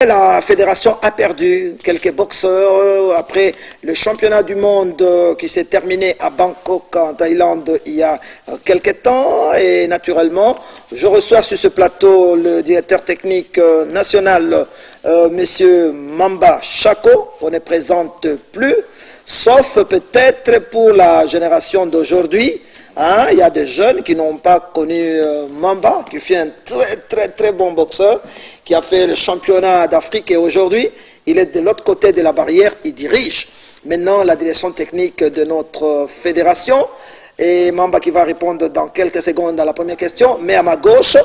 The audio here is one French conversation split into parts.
La fédération a perdu quelques boxeurs après le championnat du monde qui s'est terminé à Bangkok en Thaïlande il y a quelques temps. Et naturellement, je reçois sur ce plateau le directeur technique national, monsieur Mamba Chako. On ne présente plus, sauf peut-être pour la génération d'aujourd'hui. Hein, il y a des jeunes qui n'ont pas connu Mamba, qui fait un très bon boxeur, qui a fait le championnat d'Afrique et aujourd'hui, il est de l'autre côté de la barrière, il dirige maintenant la direction technique de notre fédération. Et Mamba qui va répondre dans quelques secondes à la première question. Mais à ma gauche,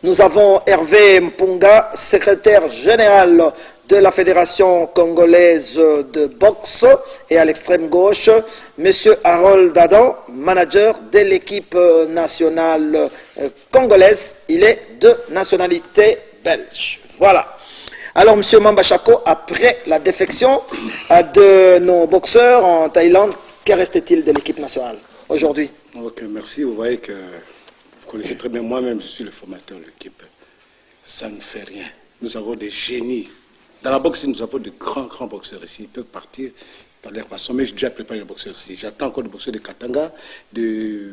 nous avons Hervé Mpunga, secrétaire général de la Fédération congolaise de boxe. Et à l'extrême gauche, M. Harold Adam, manager de l'équipe nationale congolaise. Il est de nationalité belge. Voilà. Alors, M. Mamba Chako, après la défection de nos boxeurs en Thaïlande, que reste-t-il de l'équipe nationale aujourd'hui? Ok, merci. Vous voyez que vous connaissez très bien, moi-même, je suis le formateur de l'équipe. Ça ne fait rien. Nous avons des génies. Dans la boxe, nous avons de grands boxeurs ici. Ils peuvent partir par leur façon, mais j'ai déjà préparé les boxeurs ici. J'attends encore des boxeurs de Katanga, de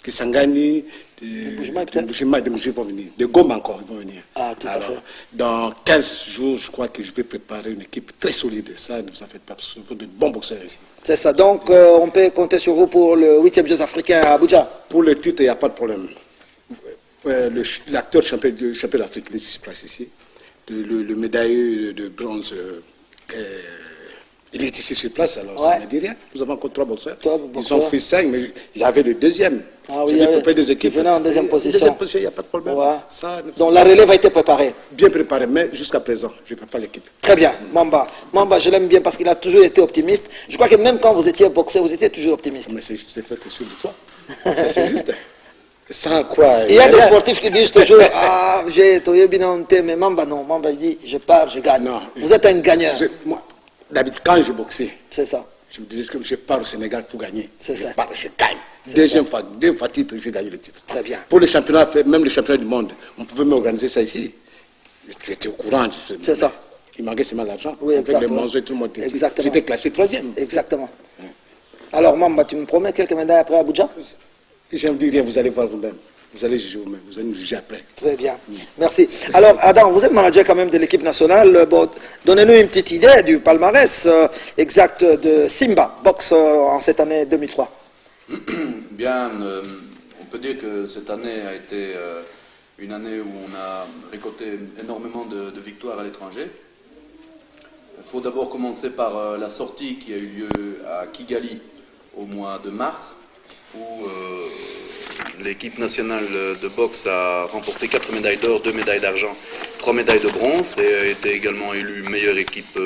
Kisangani, de Bushima, de Mouji vont venir. De Goma encore, ils vont venir. Ah, tout à fait. Dans 15 jours, je crois que je vais préparer une équipe très solide. Ça, ne vous en faites pas, parce qu'il faut de bons boxeurs ici. C'est ça. Donc, on peut compter sur vous pour le 8e Jeux africains à Abuja. Pour le titre, il n'y a pas de problème. L'acteur champion d'Afrique il est ici, place ici. Le médailleux de bronze, il est ici sur place, alors ça ne dit rien. Nous avons encore 3 boxeurs. Ils ont fait 5, mais il y avait le deuxième. Ah oui, j'avais préparé des équipes. Qui venaient en deuxième position. Deuxième position, il n'y a pas de problème. Ouais. Ça, donc la relève a été préparée. Bien préparée, mais jusqu'à présent, je prépare l'équipe. Très bien, Mamba. Mamba, je l'aime bien parce qu'il a toujours été optimiste. Je crois que même quand vous étiez boxeur, vous étiez toujours optimiste. Mais c'est fait sur le toit. C'est juste. Sans quoi. Il y a des sportifs qui disent toujours ah, j'ai bien, mais Mamba, non. Mamba, il dit je pars, je gagne. Non, vous êtes un gagneur. Moi, d'habitude, quand je boxais, c'est ça. Je me disais que je pars au Sénégal pour gagner. C'est ça. Je pars, je gagne. Deux fois titre, j'ai gagné le titre. Très bien. Pour les championnats, même les championnats du monde, on pouvait m'organiser ça ici. J'étais au courant. C'est ça. Il manquait seulement l'argent. Oui, exactement. Avec les tout le monde. Exactement. J'étais classé 3e. Exactement. Ouais. Alors, Mamba, tu me promets quelques médailles après Abuja? Je ne dis rien, vous allez voir vous-même. Vous allez juger vous-même, vous allez nous juger après. Très bien, merci. Alors, Adam, vous êtes manager quand même de l'équipe nationale. Bon, donnez-nous une petite idée du palmarès exact de Simba Box en cette année 2003. Bien, on peut dire que cette année a été une année où on a récolté énormément de victoires à l'étranger. Il faut d'abord commencer par la sortie qui a eu lieu à Kigali au mois de mars, où l'équipe nationale de boxe a remporté 4 médailles d'or, 2 médailles d'argent, 3 médailles de bronze et a été également élue meilleure équipe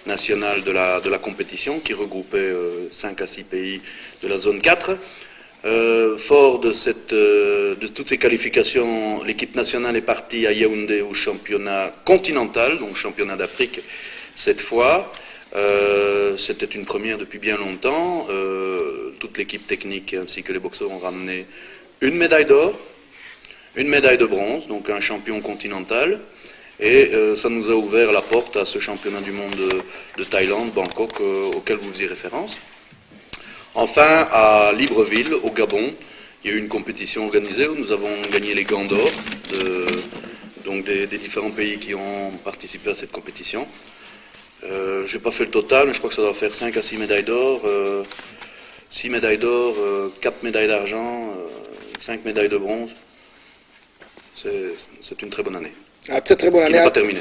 nationale de la compétition qui regroupait 5 à 6 pays de la zone 4. Fort de toutes ces qualifications, l'équipe nationale est partie à Yaoundé au championnat continental, donc championnat d'Afrique cette fois. C'était une première depuis bien longtemps. Toute l'équipe technique ainsi que les boxeurs ont ramené une médaille d'or, une médaille de bronze, donc un champion continental. Et ça nous a ouvert la porte à ce championnat du monde de Thaïlande, Bangkok, auquel vous faisiez référence. Enfin, à Libreville, au Gabon, il y a eu une compétition organisée où nous avons gagné les gants d'or donc des différents pays qui ont participé à cette compétition. Je n'ai pas fait le total, mais je crois que ça doit faire 5 à 6 médailles d'or, 6 médailles d'or, 4 médailles d'argent, 5 médailles de bronze. C'est une très bonne année. Ah, très bonne année. Qui n'est pas terminée.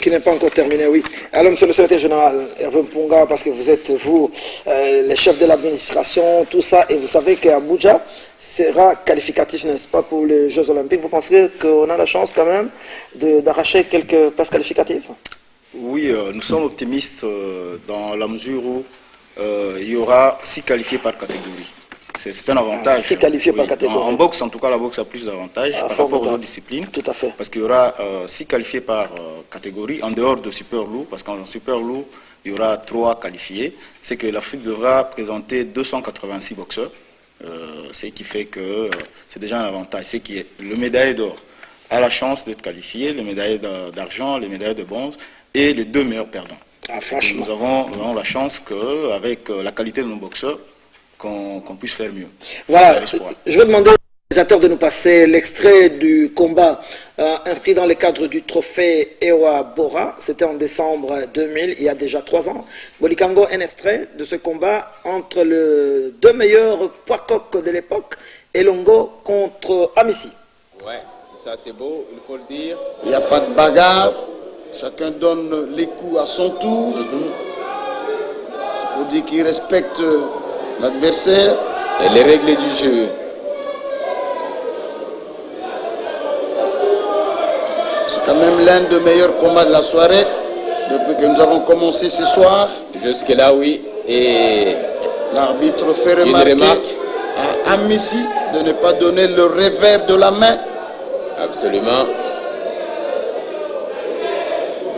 Qui n'est pas encore terminée, oui. Alors, monsieur le secrétaire général, Hervé Mpunga, parce que vous êtes, vous, le chef de l'administration, tout ça, et vous savez qu'Abuja sera qualificatif, n'est-ce pas, pour les Jeux Olympiques. Vous pensez qu'on a la chance, quand même, d'arracher quelques places qualificatives? Oui, nous sommes optimistes dans la mesure où il y aura 6 qualifiés par catégorie. C'est un avantage. 6 qualifiés par catégorie. En boxe, en tout cas, la boxe a plus d'avantages par rapport aux autres disciplines. Tout à fait. Parce qu'il y aura 6 qualifiés par catégorie, en dehors de super lourd, parce qu'en super lourd, il y aura 3 qualifiés. C'est que l'Afrique devra présenter 286 boxeurs, ce qui fait que c'est déjà un avantage. C'est que le médaille d'or a la chance d'être qualifié, les médailles d'argent, les médailles de bronze et les 2 meilleurs perdants. Ah, franchement. Nous avons la chance qu'avec la qualité de nos boxeurs, qu'on puisse faire mieux. Voilà, je vais demander aux organisateurs de nous passer l'extrait du combat inscrit dans le cadre du trophée Ewa Bora. C'était en décembre 2000, il y a déjà 3 ans. Bolikango, un extrait de ce combat entre les 2 meilleurs poids coqs de l'époque, Elongo contre Amissi. Ouais, ça c'est beau, il faut le dire. Il n'y a pas de bagarre, chacun donne les coups à son tour. Il faut dire qu'il respecte l'adversaire. Et les règles du jeu. C'est quand même l'un des meilleurs combats de la soirée, depuis que nous avons commencé ce soir. Jusque-là, oui. Et l'arbitre fait remarquer à Amissi de ne pas donner le revers de la main. Absolument.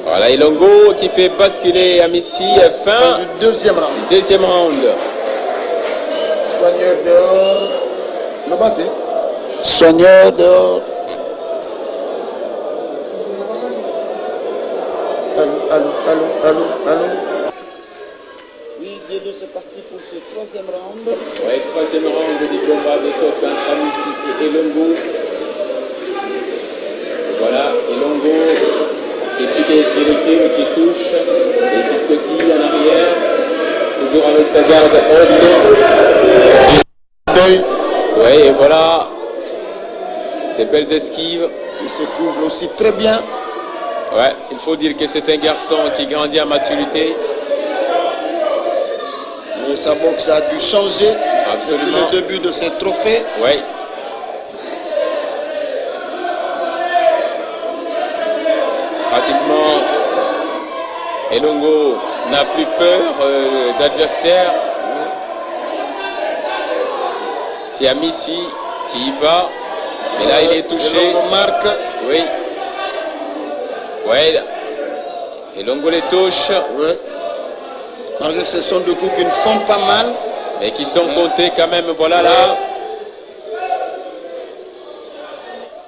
Voilà, Elongo qui fait basculer Amissi à fin du deuxième round. Deuxième round. Soigneur dehors. Le battez. Soigneur dehors. Allô. Oui, Diego, c'est parti pour ce 3e round. Oui, 3e round du combat de Sof entre Amissi et Elongo. Voilà, Elongo qui recule, qui touche et qui se tire en arrière, toujours avec sa garde haute. Oui, et voilà, des belles esquives. Il se couvre aussi très bien. Ouais, il faut dire que c'est un garçon qui grandit en maturité. Et sa boxe a dû changer. Absolument. Depuis le début de ces trophées. Oui. Pratiquement, Elongo n'a plus peur d'adversaire. C'est Amissi qui y va. Et là, il est touché. Elongo marque. Oui. Ouais. Elongo les touche. Oui. Malgré ce sont 2 coups qui ne font pas mal. Mais qui sont comptés quand même. Voilà là.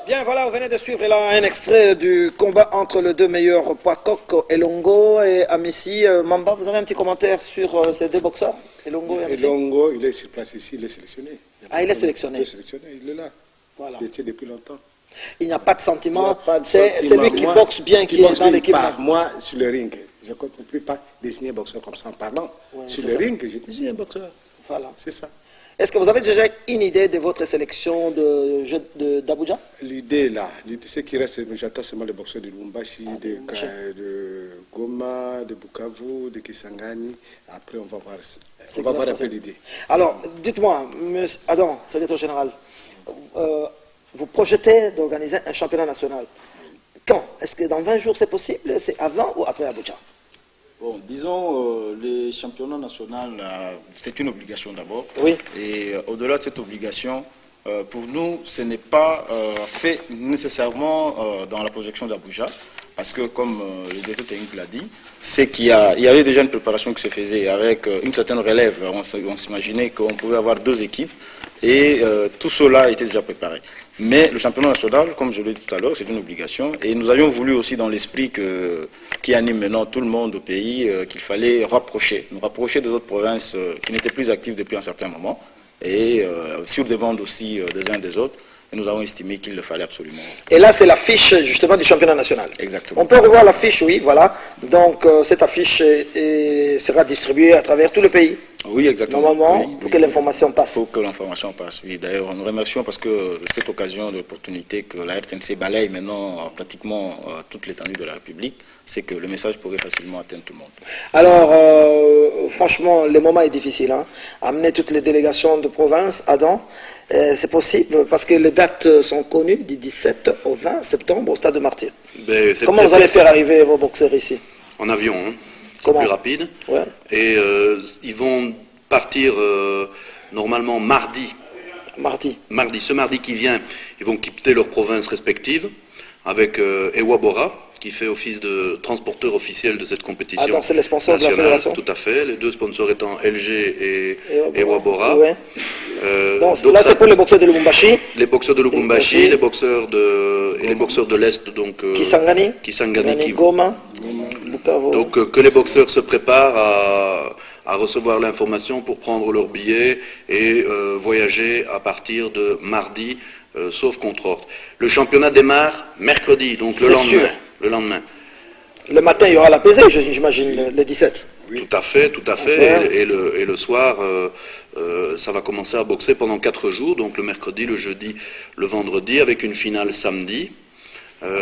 Bien, voilà, vous venez de suivre là un extrait du combat entre les 2 meilleurs poids coqs, Elongo et Amissi. Mamba, vous avez un petit commentaire sur ces 2 boxeurs, Elongo et Amissi? Elongo, il est sur place ici, il est sélectionné. Ah, il est sélectionné. Il est sélectionné, il est là. Voilà. Il était depuis longtemps. Il n'y a pas de sentiment. Il n'y a pas de C'est sentiment. lui qui Moi, boxe bien, qui est dans l'équipe. Moi, sur le ring, je ne peux pas désigner un boxeur comme ça en parlant. Ouais, sur c'est le ça. ring, je désigne un boxeur. Voilà. C'est ça. Est-ce que vous avez déjà une idée de votre sélection d'Abuja? L'idée là, ce qui reste, j'attends seulement les boxeurs de Lumbashi, de Goma, de Bukavu, de Kisangani. Après, on va voir un peu l'idée. Alors, dites-moi, monsieur Adam, secrétaire général, vous projetez d'organiser un championnat national. Quand? Est-ce que dans 20 jours c'est possible? C'est avant ou après Abuja? Bon, disons, les championnats nationaux, c'est une obligation d'abord. Oui. Et au-delà de cette obligation, pour nous, ce n'est pas fait nécessairement dans la projection d'Abuja, parce que, comme le directeur technique l'a dit, c'est qu'il y avait déjà une préparation qui se faisait avec une certaine relève. On s'imaginait qu'on pouvait avoir 2 équipes, et tout cela était déjà préparé. Mais le championnat national, comme je l'ai dit tout à l'heure, c'est une obligation. Et nous avions voulu aussi, dans l'esprit qui anime maintenant tout le monde au pays, qu'il fallait nous rapprocher des autres provinces qui n'étaient plus actives depuis un certain moment, et sur demande aussi des uns des autres. Et nous avons estimé qu'il le fallait absolument. Et là, c'est l'affiche justement du championnat national. Exactement. On peut revoir l'affiche, oui, voilà. Donc, cette affiche sera distribuée à travers tout le pays. Oui, exactement. Normalement, Oui, pour que l'information passe. Pour que l'information passe, oui. D'ailleurs, nous remercions parce que cette occasion, l'opportunité que la RTNC balaye maintenant pratiquement toute l'étendue de la République, c'est que le message pourrait facilement atteindre tout le monde. Alors, franchement, le moment est difficile. Hein. Amener toutes les délégations de province, Adam, c'est possible parce que les dates sont connues du 17 au 20 septembre au stade de Martyr. Comment vous allez faire arriver vos boxeurs ici? En avion, hein. C'est Comment? plus rapide. Ouais. Et ils vont partir normalement mardi. Ce mardi qui vient, ils vont quitter leurs provinces respectives avec Ewa Bora, qui fait office de transporteur officiel de cette compétition. Ah, donc c'est les sponsors de la nationale. fédération? Tout à fait, les deux sponsors étant LG et Wabora. Ouais. Donc là, ça- c'est pour les boxeurs de Lubumbashi, les boxeurs de Lubumbashi, les boxeurs de l'Est, donc Kisangani, Kisangani, Goma, Bukavu. donc que les boxeurs se préparent à recevoir l'information pour prendre leur billet et voyager à partir de mardi, sauf contre ordre. Le championnat démarre mercredi, donc C'est sûr. le lendemain. Le matin, il y aura la pesée, j'imagine, le 17. Tout à fait, tout à fait. Ouais. Et le soir, ça va commencer à boxer pendant 4 jours, donc le mercredi, le jeudi, le vendredi, avec une finale samedi.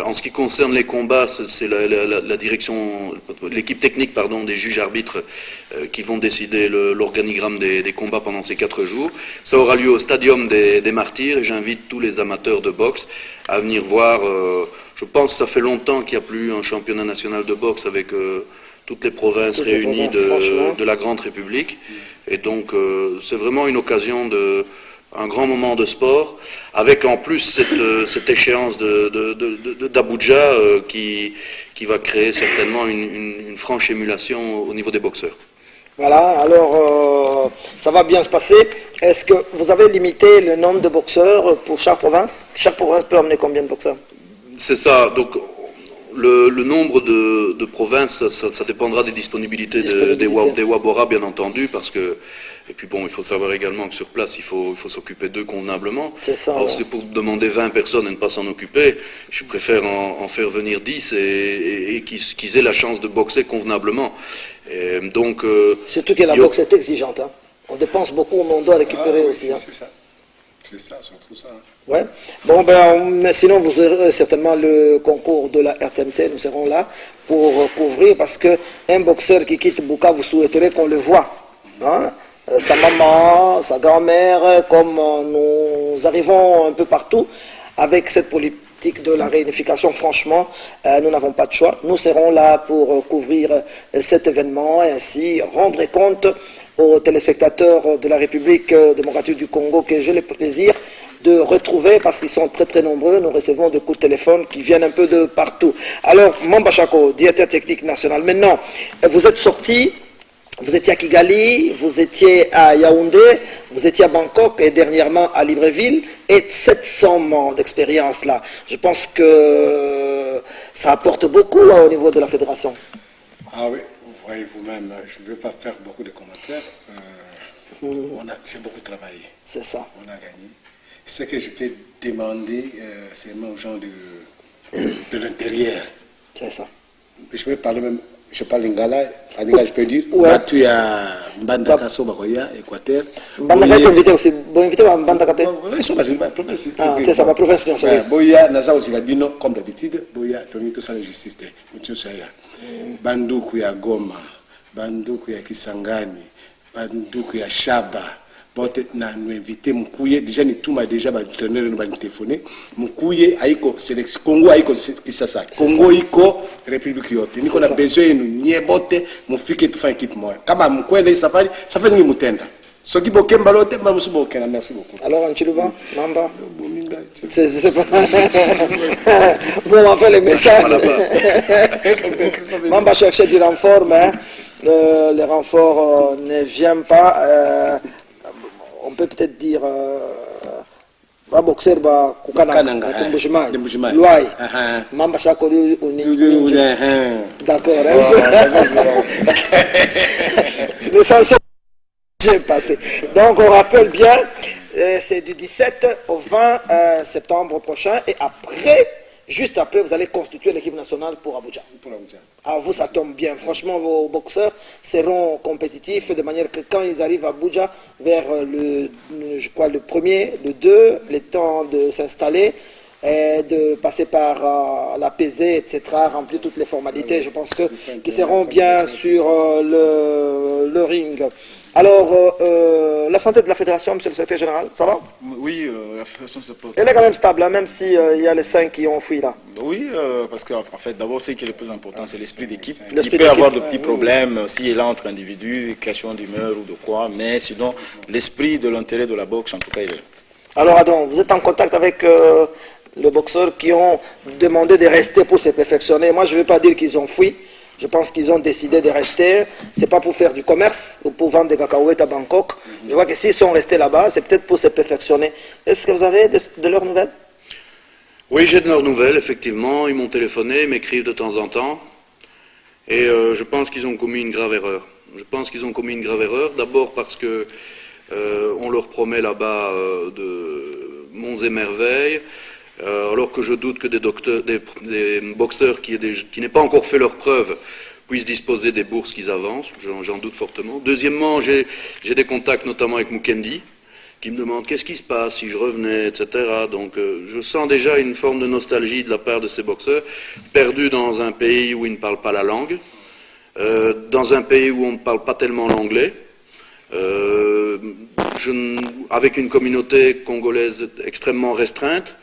En ce qui concerne les combats, c'est la direction, l'équipe technique, pardon, des juges arbitres qui vont décider l'organigramme des combats pendant ces 4 jours. Ça aura lieu au Stadium des Martyrs et j'invite tous les amateurs de boxe à venir voir. Je pense que ça fait longtemps qu'il n'y a plus un championnat national de boxe avec toutes les provinces réunies de la Grande République. Et donc, c'est vraiment une occasion un grand moment de sport, avec en plus cette échéance d'Abuja qui va créer certainement une franche émulation au niveau des boxeurs. Voilà, alors ça va bien se passer. Est-ce que vous avez limité le nombre de boxeurs pour chaque province? Chaque province peut emmener combien de boxeurs? C'est ça, donc le nombre de provinces, ça dépendra des disponibilités des Wabora, bien entendu, parce que, et puis bon, il faut savoir également que sur place, il faut s'occuper d'eux convenablement. C'est ça. Alors Ouais. c'est pour demander 20 personnes et ne pas s'en occuper, je préfère en faire venir 10 et qu'ils aient la chance de boxer convenablement. Et donc, Surtout que la boxe est exigeante. Hein. On dépense beaucoup, mais on doit récupérer aussi. Hein. C'est ça. C'est ça, surtout ça. Ouais. Bon, mais sinon, vous aurez certainement le concours de la RTMC. Nous serons là pour couvrir parce qu'un boxeur qui quitte Bukavu, vous souhaiterez qu'on le voit. Hein? Sa maman, sa grand-mère, comme nous arrivons un peu partout avec cette politique de la réunification. Franchement, nous n'avons pas de choix. Nous serons là pour couvrir cet événement et ainsi rendre compte aux téléspectateurs de la République démocratique du Congo que j'ai le plaisir de retrouver parce qu'ils sont très très nombreux. Nous recevons des coups de téléphone qui viennent un peu de partout. Alors, Mamba Chako, directeur technique national, maintenant, vous êtes sorti, vous étiez à Kigali, vous étiez à Yaoundé, vous étiez à Bangkok et dernièrement à Libreville, et 700 ans d'expérience là. Je pense que ça apporte beaucoup là, au niveau de la fédération. Ah oui, vous voyez vous-même, je ne veux pas faire beaucoup de commentaires. J'ai beaucoup travaillé. C'est ça. On a gagné. Ce que je peux demander, c'est aux gens de l'intérieur. C'est ça. Je peux parler même, je parle lingala, en lingala je peux dire, Ouais. Batu ya Mbanda Kaso Bakoya, Équateur. Mbandaka est invité aussi. Bon, invité à Mbandaka. Ils sont basés dans la province. Ah, c'est ça, ma province, bien sûr. Boya, Naza aussi la bino, comme d'habitude, Boya, Tony, tout ça, la justice, Monsieur Saya. Banduku ya Goma, Banduku ya Kisangani, Banduku ya Shaba. Bote na nous invité Mukouye, déjà ni tout m'a déjà entraîneur nous va téléphoner. Mukouye aiko sélection Congo aiko Kisasa. Congo iko République yote. Ni qu'on a besoin nous niebote mufike tout faire équipe moi. Kama mkwenda safari, safari ni mutenda. Soki bokemba lote mamusu bokena, merci beaucoup. Alors, Anchiluba, Mamba. C'est pas. Bon, on fait les messages. Mamba cherchait du renfort, mais les renforts ne viennent pas. On peut peut-être dire un boxeur va Kukananga, Mbujimayi, Luai, Mamba Chakoli, d'accord. L'essentiel est passé. Donc on rappelle bien, c'est du 17 au 20 septembre prochain et après, juste après, vous allez constituer l'équipe nationale pour Abuja. À vous, ça tombe bien. Franchement, vos boxeurs seront compétitifs de manière que quand ils arrivent à Abuja, vers je crois, le 1er, le 2, le temps de s'installer, et de passer par la pesée, etc., remplir toutes les formalités, je pense qu'ils seront bien sur le ring. Alors, la santé de la fédération, monsieur le secrétaire général, ça va? Oui, la fédération se porte. Elle est quand même stable, hein, même s'il y a les 5 qui ont fui là. Oui, parce qu'en fait, d'abord, ce qui est le plus important, c'est l'esprit d'équipe. Il L'esprit peut y avoir de d'équipe, petits problèmes s'il est là entre individus, question d'humeur ou de quoi, mais sinon, l'esprit de l'intérêt de la boxe, en tout cas, il est là. Alors, Adam, vous êtes en contact avec les boxeurs qui ont demandé de rester pour se perfectionner. Moi, je ne veux pas dire qu'ils ont fui. Je pense qu'ils ont décidé de rester. Ce n'est pas pour faire du commerce ou pour vendre des cacahuètes à Bangkok. Je vois que s'ils sont restés là-bas, c'est peut-être pour se perfectionner. Est-ce que vous avez de leurs nouvelles? Oui, j'ai de leurs nouvelles, effectivement. Ils m'ont téléphoné, ils m'écrivent de temps en temps. Et je pense qu'ils ont commis une grave erreur. Je pense qu'ils ont commis une grave erreur. D'abord parce que on leur promet là-bas de monts et merveilles. Alors que je doute que des boxeurs qui n'aient pas encore fait leurs preuves puissent disposer des bourses qu'ils avancent. J'en doute fortement. Deuxièmement, j'ai des contacts notamment avec Mukendi, qui me demande qu'est-ce qui se passe si je revenais, etc. Donc je sens déjà une forme de nostalgie de la part de ces boxeurs, perdus dans un pays où ils ne parlent pas la langue, dans un pays où on ne parle pas tellement l'anglais, avec une communauté congolaise extrêmement restreinte.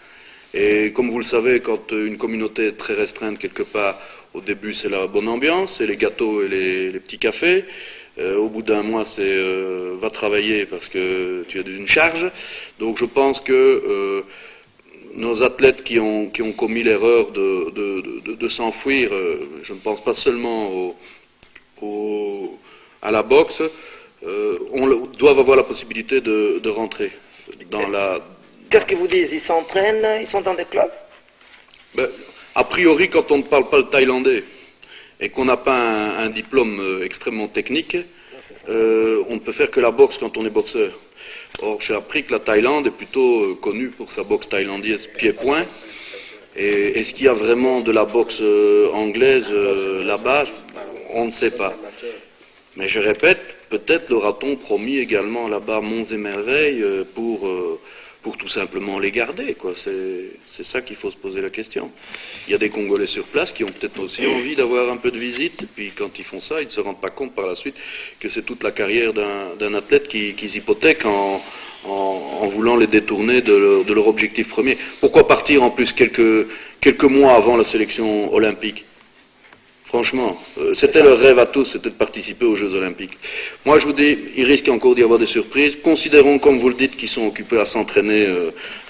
Et comme vous le savez, quand une communauté est très restreinte quelque part, au début c'est la bonne ambiance, c'est les gâteaux et les petits cafés. Au bout d'un mois, c'est va travailler parce que tu as une charge. Donc je pense que nos athlètes qui ont commis l'erreur de s'enfuir, je ne pense pas seulement à la boxe, doivent avoir la possibilité de rentrer dans la... Qu'est-ce qu'ils vous disent? Ils s'entraînent? Ils sont dans des clubs? Ben, a priori, quand on ne parle pas le thaïlandais et qu'on n'a pas un diplôme extrêmement technique, on ne peut faire que la boxe quand on est boxeur. Or, j'ai appris que la Thaïlande est plutôt connue pour sa boxe thaïlandaise pied-point. Et est-ce qu'il y a vraiment de la boxe anglaise là-bas? On ne sait pas. Mais je répète, peut-être leur a-t-on promis également là-bas monts et merveilles pour tout simplement les garder, quoi. C'est ça qu'il faut se poser la question. Il y a des Congolais sur place qui ont peut-être aussi envie d'avoir un peu de visite, et puis quand ils font ça, ils ne se rendent pas compte par la suite que c'est toute la carrière d'un athlète qu'ils hypothèquent en voulant les détourner de leur objectif premier. Pourquoi partir en plus quelques mois avant la sélection olympique? Franchement, c'était leur rêve à tous, c'était de participer aux Jeux Olympiques. Moi, je vous dis, il risque encore d'y avoir des surprises. Considérons, comme vous le dites, qu'ils sont occupés à s'entraîner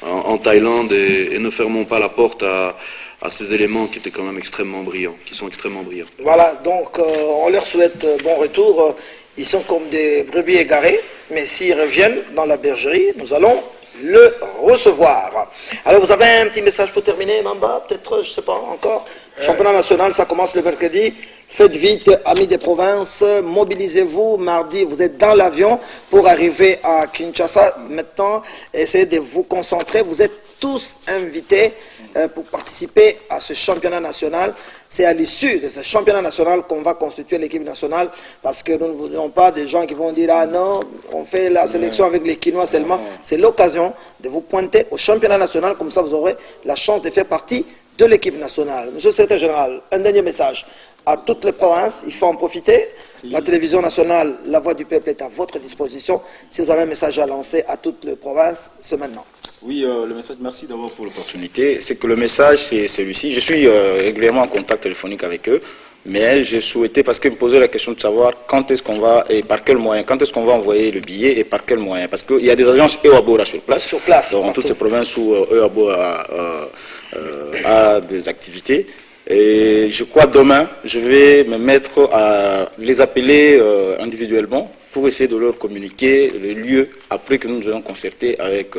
en Thaïlande et ne fermons pas la porte à ces éléments qui étaient quand même extrêmement brillants, qui sont extrêmement brillants. Voilà, donc on leur souhaite bon retour. Ils sont comme des brebis égarées, mais s'ils reviennent dans la bergerie, nous allons le recevoir. Alors, vous avez un petit message pour terminer, Mamba? Peut-être, je ne sais pas encore. Championnat national, ça commence le mercredi. Faites vite, amis des provinces, mobilisez-vous. Mardi, vous êtes dans l'avion pour arriver à Kinshasa. Maintenant, essayez de vous concentrer. Vous êtes tous invités pour participer à ce championnat national. C'est à l'issue de ce championnat national qu'on va constituer l'équipe nationale, parce que nous ne voulons pas des gens qui vont dire « Ah non, on fait la sélection avec les Quinois seulement ». C'est l'occasion de vous pointer au championnat national, comme ça vous aurez la chance de faire partie de l'équipe nationale. Monsieur le secrétaire général, un dernier message à toutes les provinces, il faut en profiter. La télévision nationale, La Voix du Peuple est à votre disposition. Si vous avez un message à lancer à toutes les provinces, c'est maintenant. Oui, le message, merci d'abord pour l'opportunité. C'est que le message, c'est celui-ci. Je suis régulièrement en contact téléphonique avec eux, mais j'ai souhaité, parce qu'ils me posaient la question de savoir quand est-ce qu'on va, et par quel moyen, quand est-ce qu'on va envoyer le billet et par quel moyen. Parce qu'il y a des agences EOABO sur place, dans toutes ces provinces où EOABO a des activités. Et je crois demain, je vais me mettre à les appeler individuellement pour essayer de leur communiquer le lieu après que nous nous ayons concerté avec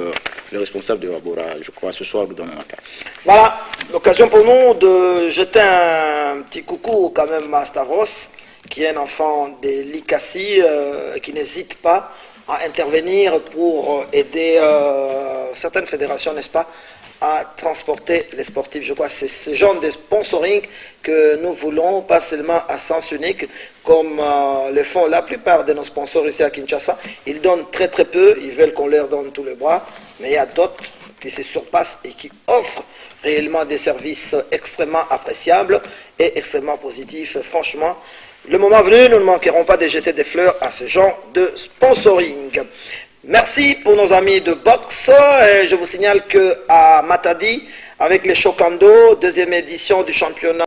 les responsables de Wabora, je crois, ce soir ou demain matin. Voilà, l'occasion pour nous de jeter un petit coucou quand même à Stavros, qui est un enfant de l'ICACI, qui n'hésite pas à intervenir pour aider certaines fédérations, n'est-ce pas, à transporter les sportifs. Je crois que c'est ce genre de sponsoring que nous voulons, pas seulement à sens unique, comme le font la plupart de nos sponsors ici à Kinshasa. Ils donnent très très peu, ils veulent qu'on leur donne tous les bras, mais il y a d'autres qui se surpassent et qui offrent réellement des services extrêmement appréciables et extrêmement positifs. Franchement, le moment venu, nous ne manquerons pas de jeter des fleurs à ce genre de sponsoring. Merci pour nos amis de boxe. Je vous signale qu'à Matadi, avec les Chokando, deuxième édition du championnat